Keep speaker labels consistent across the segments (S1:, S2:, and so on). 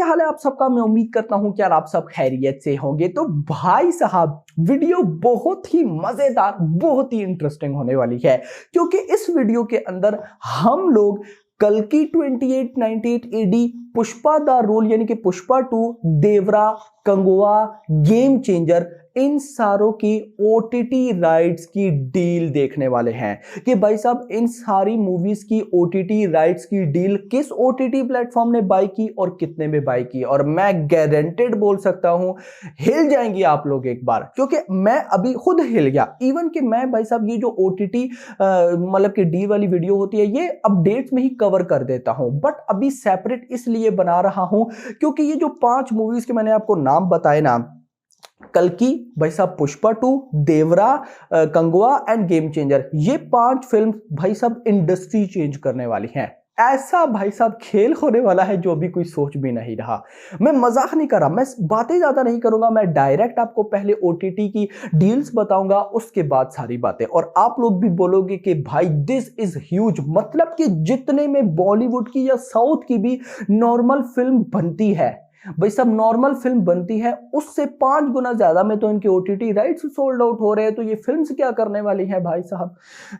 S1: हाल है आप सबका। मैं उम्मीद करता हूं कि यार आप सब खैरियत से होंगे। तो भाई साहब वीडियो बहुत ही मजेदार, बहुत ही इंटरेस्टिंग होने वाली है, क्योंकि इस वीडियो के अंदर हम लोग कल्कि 2898 एडी, पुष्पा द रूल यानी कि पुष्पा 2, देवरा, कंगुआ, गेम चेंजर, इन सारों की ओटीटी राइट्स की डील देखने वाले हैं कि भाई साहब इन सारी मूवीज की ओटीटी राइट्स की डील किस ओटीटी प्लेटफॉर्म ने बाय की और कितने में बाय की। और मैं गारंटेड बोल सकता हूं हिल जाएंगे आप लोग एक बार, क्योंकि मैं अभी खुद हिल गया। इवन कि मैं भाई साहब ये जो ओटीटी मतलब कि डील वाली वीडियो होती है ये अपडेट्स में ही कवर कर देता हूं, बट अभी सेपरेट इसलिए बना रहा हूं क्योंकि ये जो 5 मूवीज के मैंने आपको नाम बताए ना, कल्कि, भाई साहब पुष्पा 2, देवरा, कंगुआ एंड गेम चेंजर, ये 5 फिल्म भाई साहब इंडस्ट्री चेंज करने वाली हैं। ऐसा भाई साहब खेल होने वाला है जो अभी कोई सोच भी नहीं रहा। मैं मजाक नहीं कर रहा, मैं बातें ज्यादा नहीं करूंगा, मैं डायरेक्ट आपको पहले ओटीटी की डील्स बताऊंगा, उसके बाद सारी बातें। और आप लोग भी बोलोगे कि भाई दिस इज ह्यूज, मतलब कि जितने में बॉलीवुड की या साउथ की भी नॉर्मल फिल्म बनती है, भाई सब नॉर्मल फिल्म बनती है उससे 5 गुना ज्यादा में तो इनके ओटीटी राइट्स सोल्ड आउट हो रहे हैं। तो ये फिल्म्स क्या करने वाली हैं भाई साहब,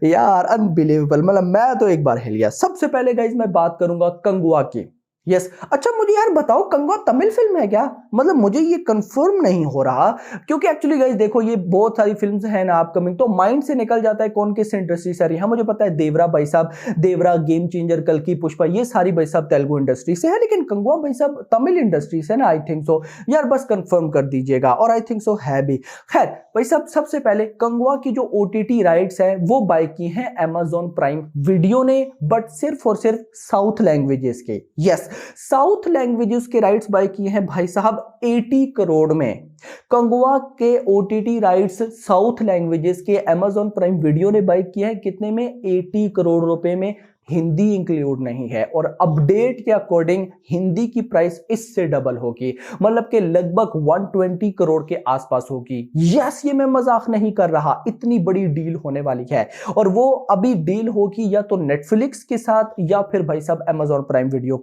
S1: यार अनबिलीवेबल। मतलब मैं तो एक बार हिल गया। सबसे पहले गाइस मैं बात करूंगा कंगुआ की। यस, अच्छा मुझे यार बताओ कंगुआ तमिल फिल्म है क्या? मतलब मुझे ये कंफर्म नहीं हो रहा, क्योंकि एक्चुअली गाइस देखो ये बहुत सारी फिल्म्स हैं ना अपकमिंग, तो माइंड से निकल जाता है कौन किस इंडस्ट्री से। हाँ मुझे पता है देवरा भाई साहब, देवरा, गेम चेंजर, कल्कि, पुष्पा, ये सारी भाई साहब तेलुगु इंडस्ट्री से है, लेकिन कंगुआ भाई साहब तमिल इंडस्ट्री से ना, आई थिंक सो। यार बस कंफर्म कर दीजिएगा, और आई थिंक सो है भी। खैर भाई साहब सबसे पहले कंगुआ की जो ओटीटी राइट्स है वो बाय की हैं अमेजॉन प्राइम वीडियो ने, बट सिर्फ और सिर्फ साउथ लैंग्वेजेस के। यस, साउथ लैंग्वेजेस के राइट्स बाय किए हैं भाई साहब 80 करोड़ में। कंगुआ के ओटीटी राइट्स साउथ लैंग्वेजेस के अमेजॉन प्राइम वीडियो ने बाय किए हैं कितने में? 80 करोड़ रुपए में। हिंदी इंक्लूड नहीं है, और अपडेट के अकॉर्डिंग हिंदी की प्राइस इससे डबल होगी, मतलब कि लगभग 120 करोड़ के आसपास होगी। यस, ये मैं मजाक नहीं कर रहा, इतनी बड़ी डील होने वाली है। और वो अभी डील होगी या तो नेटफ्लिक्स के साथ या फिर भाई साहब अमेजॉन प्राइम वीडियो,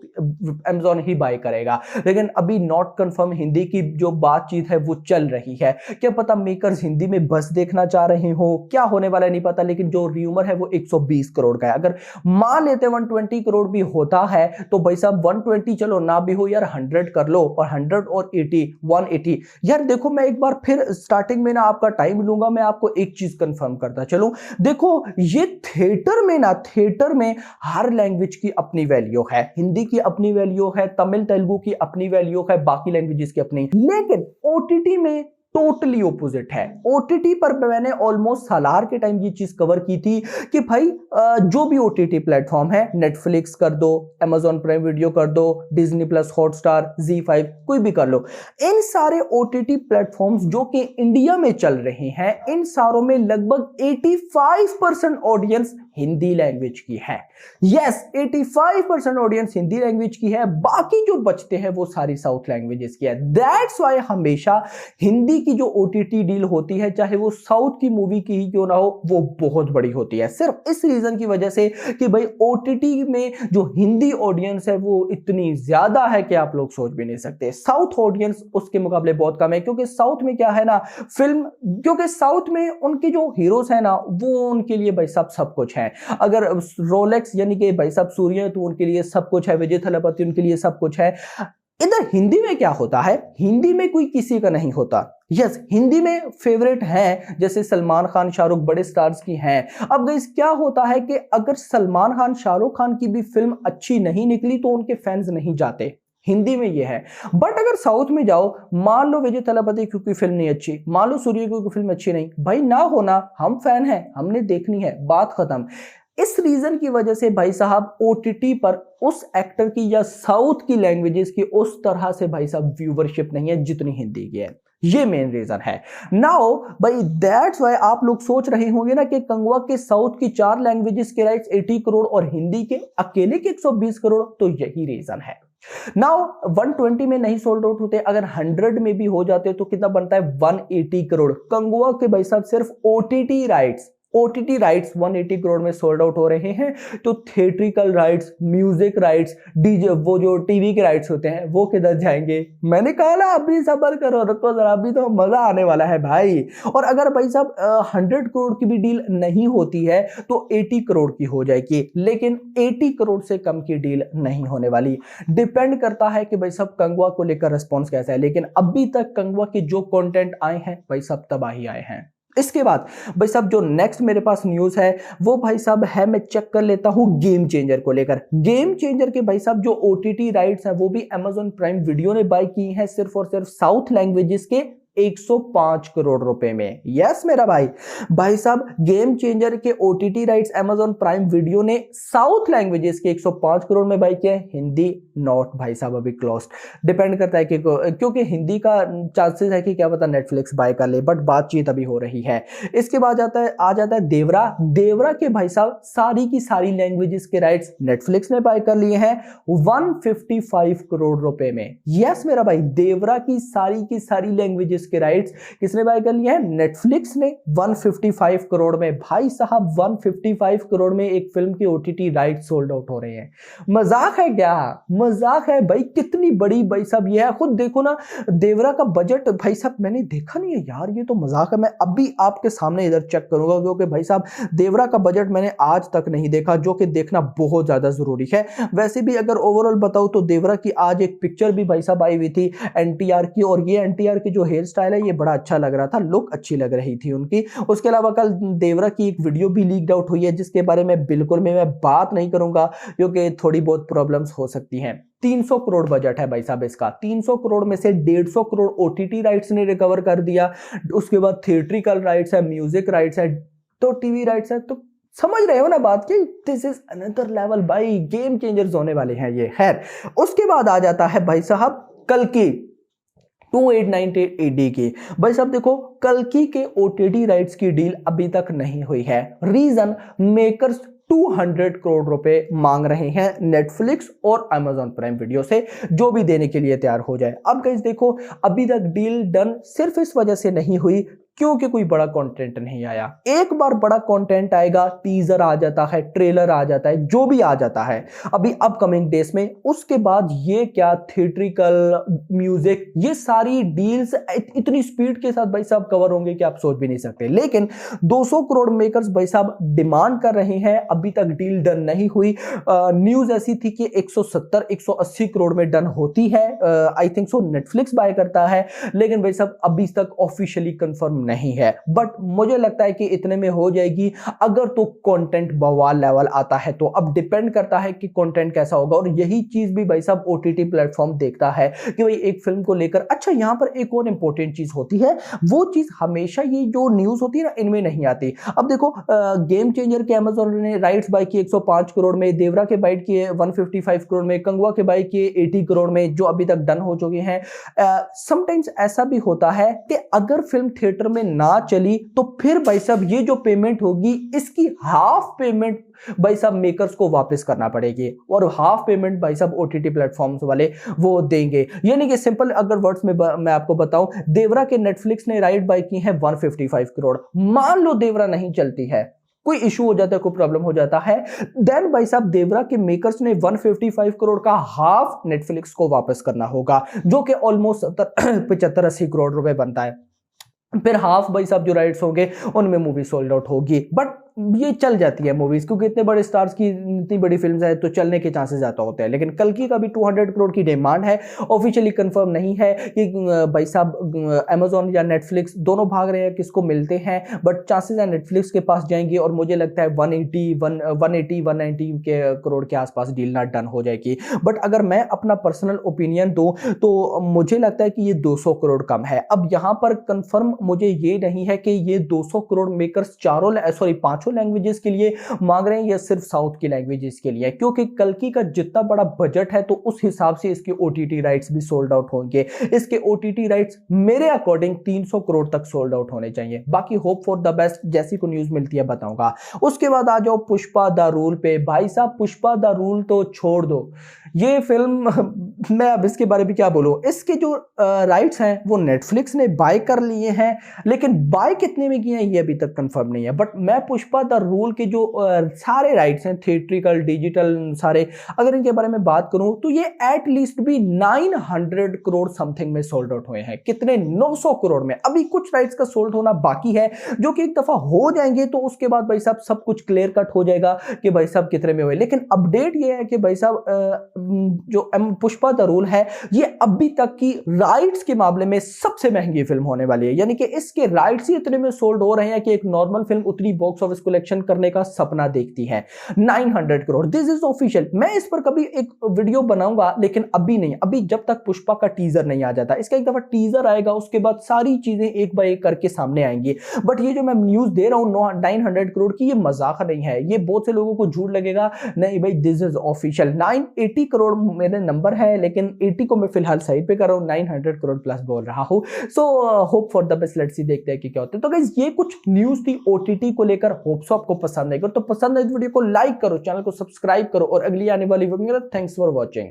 S1: अमेजॉन ही बाय करेगा, लेकिन अभी नॉट कंफर्म। हिंदी की जो बातचीत है वो चल रही है, क्या पता मेकर्स हिंदी में बस देखना चाह रहे हो, क्या होने वाला है नहीं पता, लेकिन जो र्यूमर है वो 120 करोड़ का है। अगर मान लेते 120 करोड़ भी होता है तो भाई साहब 120 चलो ना भी हो यार 100 कर लो, और 100 और 80 180। यार देखो मैं एक बार फिर स्टार्टिंग में ना आपका टाइम लूंगा, मैं आपको एक चीज कंफर्म करता चलूं। देखो ये थिएटर में ना, थिएटर में हर लैंग्वेज की अपनी वैल्यू है। हिंदी की अपनी वैल्यू है, तमिल तेलुगु की अपनी वैल्यू है, बाकी लैंग्वेजेस की अपनी। लेकिन ओटीटी में टोटली ऑपोजिट है। ओटीटी पर मैंने ऑलमोस्ट सालार के टाइम ये चीज कवर की थी कि भाई जो भी ओटीटी प्लेटफॉर्म है, नेटफ्लिक्स कर दो, अमेजॉन प्राइम वीडियो कर दो, डिज्नी प्लस, हॉटस्टार, ZEE5, कोई भी कर लो, इन सारे ओटीटी प्लेटफॉर्म्स जो कि इंडिया में चल रहे हैं, इन सारों में लगभग 85% ऑडियंस हिंदी लैंग्वेज की है। यस, 85% ऑडियंस हिंदी लैंग्वेज की है, बाकी जो बचते हैं वो सारी साउथ लैंग्वेजेस की है। दैट्स व्हाई हमेशा हिंदी की जो ओटीटी डील होती है, चाहे वो साउथ की मूवी की ही क्यों ना हो, वो बहुत बड़ी होती है, सिर्फ इस रीजन की वजह से कि भाई ओटीटी में जो हिंदी ऑडियंस है वो इतनी ज्यादा है कि आप लोग सोच भी नहीं सकते। साउथ ऑडियंस उसके मुकाबले बहुत कम है, क्योंकि साउथ में क्या है ना फिल्म, क्योंकि साउथ में उनके जो हीरोज है ना वो उनके लिए भाई साहब सब कुछ है। अगर रोलेक्स यानी कि भाई साहब सूर्य, तो उनके लिए सब कुछ है, विजय थलापति उनके लिए सब कुछ है। इधर हिंदी में क्या होता है, हिंदी में कोई किसी का नहीं होता। यस, हिंदी में फेवरेट हैं जैसे सलमान खान, शाहरुख, बड़े स्टार्स की हैं। अब गाइस क्या होता है कि अगर सलमान खान, शाहरुख खान की भी फिल्म अच्छी नहीं निकली तो उनके फैंस नहीं जाते, हिंदी में ये है। बट अगर साउथ में जाओ, मान लो विजय थलापति की कोई फिल्म नहीं अच्छी, मान लो सूर्य की कोई फिल्म अच्छी नहीं, भाई ना होना, हम फैन हैं, हमने देखनी है, बात खत्म। इस रीजन की वजह से भाई साहब ओटीटी पर उस एक्टर की या साउथ की लैंग्वेजेस की उस तरह से भाई साहब व्यूवरशिप नहीं है जितनी हिंदी की है। ये मेन रीजन है। नाउ भाई दैट्स व्हाई आप लोग सोच रहे होंगे ना कि कंगवा के साउथ की 4 लैंग्वेजेस के राइट्स 80 करोड़ और हिंदी के अकेले के 120 करोड़, तो यही रीजन है। नाउ 120 में नहीं सोल्ड आउट होते, अगर 100 में भी हो जाते तो कितना बनता है? 180 करोड़। कंगुआ के भाई साहब सिर्फ OTT rights, OTT rights 180 crore में सोल्ड आउट हो रहे हैं, तो theatrical rights, music rights, DJ, वो जो टीवी के राइट्स होते हैं वो किधर जाएंगे? मैंने कहा ना अभी सब्र करो, रुको जरा, अभी तो मजा आने वाला है भाई। और अगर भाई साहब 100 करोड़ की भी डील नहीं होती है तो 80 करोड़ की हो जाएगी, लेकिन 80 करोड़ से कम की डील नहीं होने वाली। डिपेंड करता है कि भाई साहब कंगवा को लेकर रिस्पॉन्स कैसा है, लेकिन अभी तक कंगवा के जो कंटेंट आए हैं भाई साहब तबाही आए हैं। इसके बाद भाई साहब जो नेक्स्ट मेरे पास न्यूज है वो भाई साहब है, मैं चेक कर लेता हूं गेम चेंजर को लेकर। गेम चेंजर के भाई साहब जो ओटीटी राइट्स हैं वो भी अमेजॉन प्राइम वीडियो ने बाय की हैं सिर्फ और सिर्फ साउथ लैंग्वेजेस के 105 करोड़ रुपए में। यस मेरा भाई, भाई साहब गेम चेंजर के OTT rights Amazon prime video ने साउथ लैंग्वेजेस के 105 करोड़ में बाय किया। हिंदी नॉट भाई साहब अभी क्लोज्ड। डिपेंड करता है कि क्योंकि हिंदी का चांसेस है कि क्या पता नेटफ्लिक्स बाय कर ले, बट बातचीत अभी हो रही है। इसके बाद आ जाता है देवरा। देवरा के भाई साहब सारी की सारी लैंग्वेजेस के राइट्स नेटफ्लिक्स ने बाय कर लिए हैं 155 करोड़ रुपए में। यस मेरा भाई, देवरा की सारी लैंग्वेजेस के राइट्स किसने बाय कर लिए हैं? नेटफ्लिक्स ने 155 करोड़ में। भाई साहब 155 करोड़ में एक फिल्म के ओटीटी राइट्स सोल्ड आउट हो रहे हैं। मजाक है क्या? मजाक है भाई, कितनी बड़ी भाई साहब ये है। खुद देखो ना देवरा का बजट भाई साहब, मैंने देखा नहीं है यार, ये तो मजाक है। मैं अभी आपके सामने इधर चेक करूंगा क्योंकि भाई साहब देवरा का बजट मैंने आज तक नहीं देखा, जो कि देखना बहुत ज्यादा जरूरी है। वैसे भी अगर ओवरऑल बताऊं तो देवरा की आज एक पिक्चर भी भाई साहब आई हुई थी एनटीआर की, और ये एनटीआर की जो हेयर स्टाइल है ये बड़ा अच्छा लग रहा था, लुक अच्छी लग रही थी उनकी। उसके अलावा कल देवरा की एक वीडियो भी लीक्ड आउट हुई है जिसके बारे में बिल्कुल मैं बात नहीं करूंगा क्योंकि थोड़ी बहुत प्रॉब्लम्स हो सकती हैं। 300 करोड़ बजट है भाई साहब इसका। 300 करोड़ में से 150 करोड़ ओटीटी राइट्स ने रिकवर कर दिया। उसके बाद थिएट्रिकल राइट्स है, म्यूजिक राइट्स है, तो टीवी राइट्स है। तो समझ रहे हो ना बात की, दिस इज अनदर लेवल भाई, गेम चेंजर्स होने वाले हैं ये। खैर उसके बाद आ जाता है भाई साहब कल्कि 2898 AD की। भाई साहब देखो कल्कि के ओटीटी राइट्स की डील अभी तक नहीं हुई है। रीजन, मेकर्स 200 करोड़ रुपए मांग रहे हैं नेटफ्लिक्स और अमेजॉन प्राइम वीडियो से, जो भी देने के लिए तैयार हो जाए। अब गाइस देखो अभी तक डील डन सिर्फ इस वजह से नहीं हुई क्योंकि कोई बड़ा कंटेंट नहीं आया। एक बार बड़ा कंटेंट आएगा, टीजर आ जाता है, ट्रेलर आ जाता है, जो भी आ जाता है अभी अपकमिंग डेज में, उसके बाद ये क्या थिएट्रिकल, म्यूजिक, ये सारी डील्स इतनी स्पीड के साथ भाई साहब कवर होंगे कि आप सोच भी नहीं सकते। लेकिन 200 करोड़ मेकर्स भाई साहब डिमांड कर रहे हैं, अभी तक डील डन नहीं हुई। न्यूज ऐसी थी कि 170-180 करोड़ में डन होती है, I think so Netflix buy करता है, लेकिन भाई साहब अभी तक ऑफिशियली कंफर्म नहीं है। बट मुझे लगता है कि इतने में हो जाएगी अगर तो कंटेंट बवाल लेवल आता है तो। अब डिपेंड करता है कि कंटेंट कैसा होगा, और यही चीज भी भाई साहब ओटीटी प्लेटफॉर्म देखता है कि भाई एक फिल्म को लेकर। अच्छा यहां पर एक और इंपॉर्टेंट चीज होती है, वो चीज हमेशा ये जो न्यूज होती है ना इनमें नहीं आती। अब देखो गेम चेंजर के अमेजॉन ने राइट्स बाय किए 105 करोड़ में, देवरा के बाइट किए 155 करोड़ में, कंगवा के बाय किए 80 करोड़ में, जो अभी तक डन हो चुके हैं। समटाइम्स ऐसा भी होता है कि अगर फिल्म थिएटर में ना चली तो फिर भाई साहब ये जो पेमेंट होगी इसकी हाफ पेमेंट भाई साहब मेकर्स को वापस करना पड़ेगी, और हाफ पेमेंट भाई साहब ओटीटी प्लेटफॉर्म्स वाले वो देंगे। यानी कि सिंपल अगर वर्ड्स में मैं आपको बताऊं, देवरा के नेटफ्लिक्स ने राइट बाय की है 155 करोड़। मान लो देवरा नहीं चलती है, कोई इशू हो जाता है, कोई प्रॉब्लम हो जाता है, देन भाई साहब देवरा के मेकर्स ने 155 करोड़ का हाफ नेटफ्लिक्स को वापस करना होगा, जो कि ऑलमोस्ट 75-80 करोड़ रुपए बनता है। फिर हाफ भाई साहब जो राइट्स होंगे उनमें मूवी सोल्ड आउट होगी। बट ये चल जाती है मूवीज, क्योंकि इतने बड़े स्टार्स की इतनी बड़ी फिल्म्स है तो चलने के चांसेस ज्यादा होते हैं। लेकिन कल्कि का भी 200 करोड़ की डिमांड है, ऑफिशियली कंफर्म नहीं है कि भाई साहब अमेजॉन या नेटफ्लिक्स दोनों भाग रहे हैं किसको मिलते हैं, बट चांसेस है नेटफ्लिक्स के पास जाएंगे, और मुझे लगता है 180-190 के करोड़ के आसपास डील ना डन हो जाएगी। बट अगर मैं अपना पर्सनल ओपिनियन दूं तो मुझे लगता है कि ये 200 करोड़ कम है। अब यहां पर कंफर्म मुझे ये नहीं है कि ये 200 करोड़ मेकर्स पांचों लैंग्वेजेस के लिए मांग रहे हैं या सिर्फ साउथ की लैंग्वेजेस के लिए, क्योंकि कल्कि का जितना बड़ा बजट है तो उस हिसाब से इसके ओटीटी राइट्स भी सोल्ड आउट होंगे। इसके ओटीटी राइट्स मेरे अकॉर्डिंग 300 करोड़ तक सोल्ड आउट होने चाहिए। बाकी होप फॉर द बेस्ट, जैसी को न्यूज मिलती है बताऊंगा। उसके बाद आ जाओ पुष्पा द रूल पे। भाई साहब पुष्पा द रूल तो छोड़ दो, ये फिल्म मैं अब इसके बारे में क्या बोलूं। इसके जो राइट्स हैं वो नेटफ्लिक्स ने बाय कर लिए हैं, लेकिन बाय कितने में किए हैं ये अभी तक कंफर्म नहीं है। बट मैं पुष्पा पुष्पा द रूल के जो सारे राइट्स हैं, थिएट्रिकल, डिजिटल, सारे, अगर इनके बारे में बात करूं तो ये एटलीस्ट भी 900 करोड़ समथिंग में सोल्ड आउट हुए हैं। कितने? 900 करोड़ में। अभी कुछ राइट्स का सोल्ड होना बाकी है, जो कि एक दफा हो जाएंगे तो उसके बाद भाई साहब सब कुछ क्लियर कट हो जाएगा कि भाई साहब कितने में हुए। लेकिन अपडेट ये है कि भाई साहब जो पुष्पा द रूल है ये अभी तक की राइट्स के मामले में सबसे महंगी फिल्म होने वाली है। यानी कि इसके राइट्स ही इतने में सोल्ड हो रहे हैं कि एक नॉर्मल फिल्म उतनी बॉक्स ऑफिस कलेक्शन करने का सपना देखती है। 900 करोड़, दिस इज ऑफिशियल। मैं इस पर कभी एक वीडियो बनाऊंगा, लेकिन अभी नहीं, अभी जब तक पुष्पा का टीजर नहीं आ जाता। इसका एक दफा टीजर आएगा उसके बाद सारी चीजें एक बार एक करके सामने आएंगी। बट ये जो मैं न्यूज दे रहा हूं 900 करोड़ की, ये मजाक नहीं है। ये बहुत से लोगों को झूठ लगेगा, नहीं भाई दिस इज ऑफिशियल। 980 करोड़ मेरे नंबर है, लेकिन 80 को मैं फिलहाल साइड पे कर रहा हूं, 900 करोड़ प्लस बोल रहा हूं। So hope for the best, let's see, देखते हैं कि क्या होता है। तो गाइस ये कुछ न्यूज थी ओटीटी को लेकर, होप सो आपको पसंद आएगा। तो पसंद है इस वीडियो को लाइक करो, चैनल को सब्सक्राइब करो और अगली आने वाली वीडियो में थैंक्स फॉर वॉचिंग।